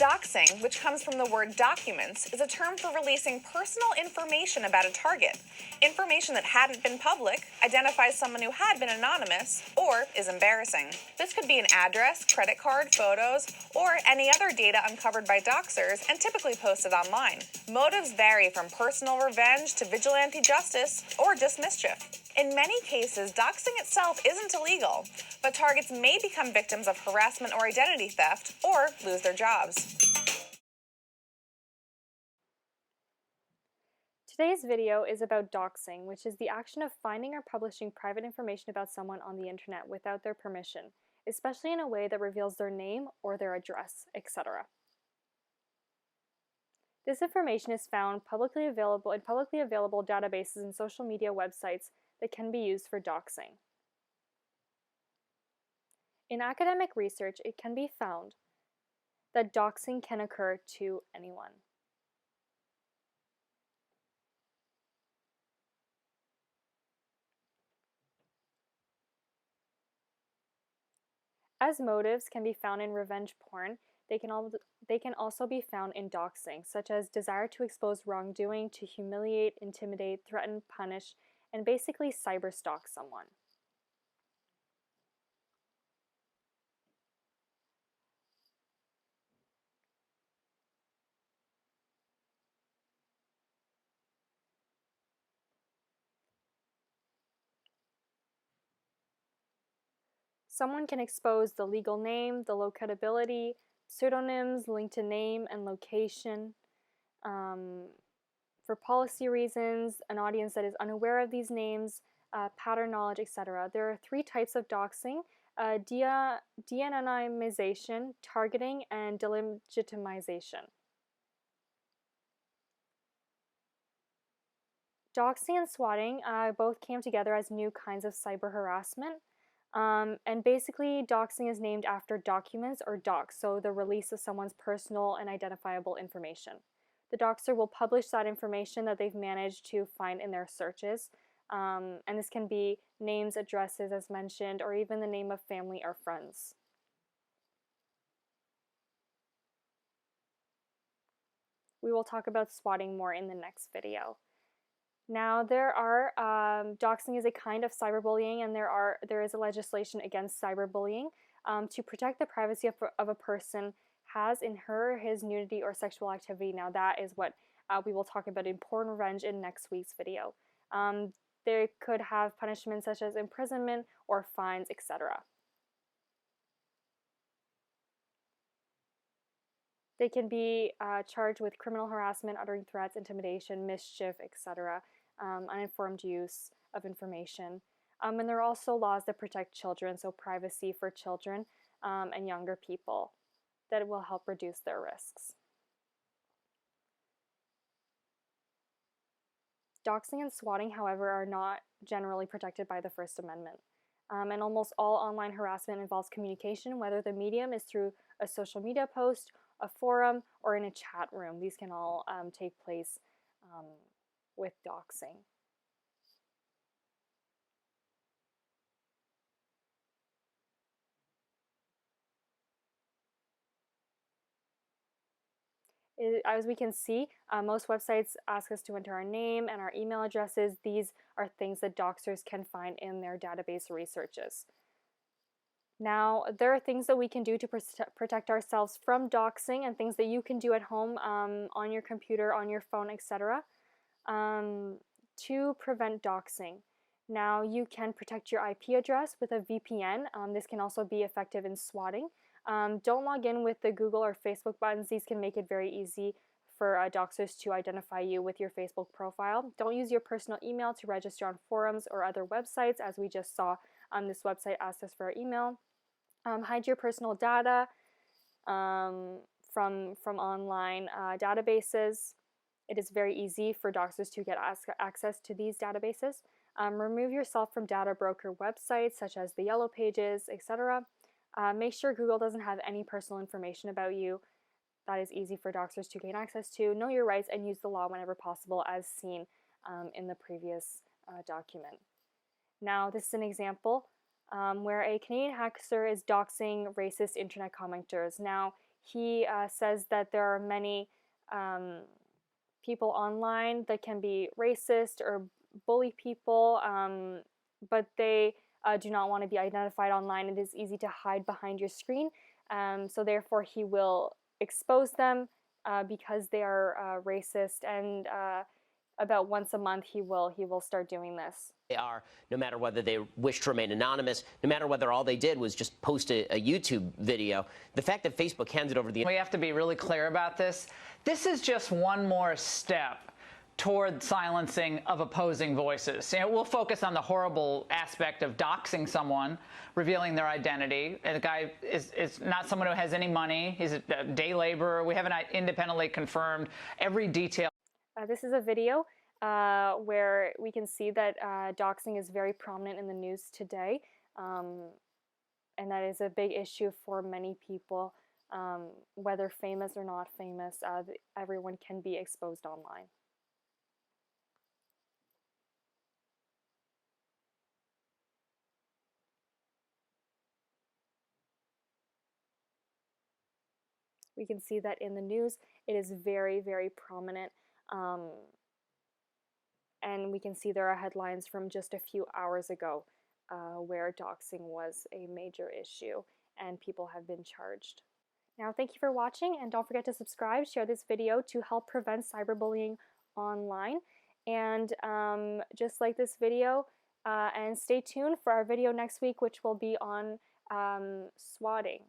Doxing, which comes from the word documents, is a term for releasing personal information about a target. Information that hadn't been public, identifies someone who had been anonymous, or is embarrassing. This could be an address, credit card, photos, or any other data uncovered by doxers and typically posted online. Motives vary from personal revenge to vigilante justice or just mischief. In many cases, doxing itself isn't illegal, but targets may become victims of harassment or identity theft, or lose their jobs. Today's video is about doxing, which is the action of finding or publishing private information about someone on the internet without their permission, especially in a way that reveals their name or their address, etc. This information is found in publicly available databases and social media websites that can be used for doxing. In academic research, it can be found that doxing can occur to anyone. As motives can be found in revenge porn, they can also be found in doxing, such as desire to expose wrongdoing, to humiliate, intimidate, threaten, punish, and basically cyberstalk someone. Someone can expose the legal name, the locatability, pseudonyms linked to name and location. For policy reasons, an audience that is unaware of these names, pattern knowledge, etc. There are 3 types of doxing: de-anonymization, targeting, and delegitimization. Doxing and swatting both came together as new kinds of cyber harassment. And basically, doxing is named after documents, or dox, so the release of someone's personal and identifiable information. The doxer will publish that information that they've managed to find in their searches, and this can be names, addresses, as mentioned, or even the name of family or friends. We will talk about swatting more in the next video. Now, doxing is a kind of cyberbullying, and there is a legislation against cyberbullying to protect the privacy of a person has in her or his nudity or sexual activity. Now, that is what we will talk about in porn revenge in next week's video. They could have punishments such as imprisonment or fines, etc. They can be charged with criminal harassment, uttering threats, intimidation, mischief, etc., uninformed use of information. And there are also laws that protect children, so privacy for children and younger people, that will help reduce their risks. Doxing and swatting, however, are not generally protected by the First Amendment. And almost all online harassment involves communication, whether the medium is through a social media post, a forum, or in a chat room. These can all take place with doxing. As we can see, most websites ask us to enter our name and our email addresses. These are things that doxers can find in their database researches. Now, there are things that we can do to protect ourselves from doxing, and things that you can do at home on your computer, on your phone, etc. To prevent doxing. Now, you can protect your IP address with a VPN. This can also be effective in swatting. Don't log in with the Google or Facebook buttons. These can make it very easy for doxers to identify you with your Facebook profile. Don't use your personal email to register on forums or other websites, as we just saw. This website asked us for our email. Hide your personal data from online databases. It is very easy for doxers to get access to these databases. Remove yourself from data broker websites such as the Yellow Pages, etc. Make sure Google doesn't have any personal information about you. That is easy for doxers to gain access to. Know your rights and use the law whenever possible, as seen in the previous document. Now, this is an example where a Canadian hacker is doxing racist internet commenters. Now, he says that there are many people online that can be racist or bully people, but they do not want to be identified online. It is easy to hide behind your screen, so therefore he will expose them because they are racist, and about once a month he will start doing this. They are, no matter whether they wish to remain anonymous, no matter whether all they did was just post a YouTube video. The fact that Facebook handed over the... We have to be really clear about this. This is just one more step toward silencing of opposing voices. You know, we'll focus on the horrible aspect of doxing someone, revealing their identity. And the guy is not someone who has any money. He's a day laborer. We haven't independently confirmed every detail. This is a video where we can see that doxing is very prominent in the news today, and that is a big issue for many people, whether famous or not famous. Everyone can be exposed online. We can see that in the news it is very, very prominent. And we can see there are headlines from just a few hours ago where doxing was a major issue and people have been charged. Now, thank you for watching, and don't forget to subscribe, share this video to help prevent cyberbullying online, and just like this video, and stay tuned for our video next week, which will be on swatting.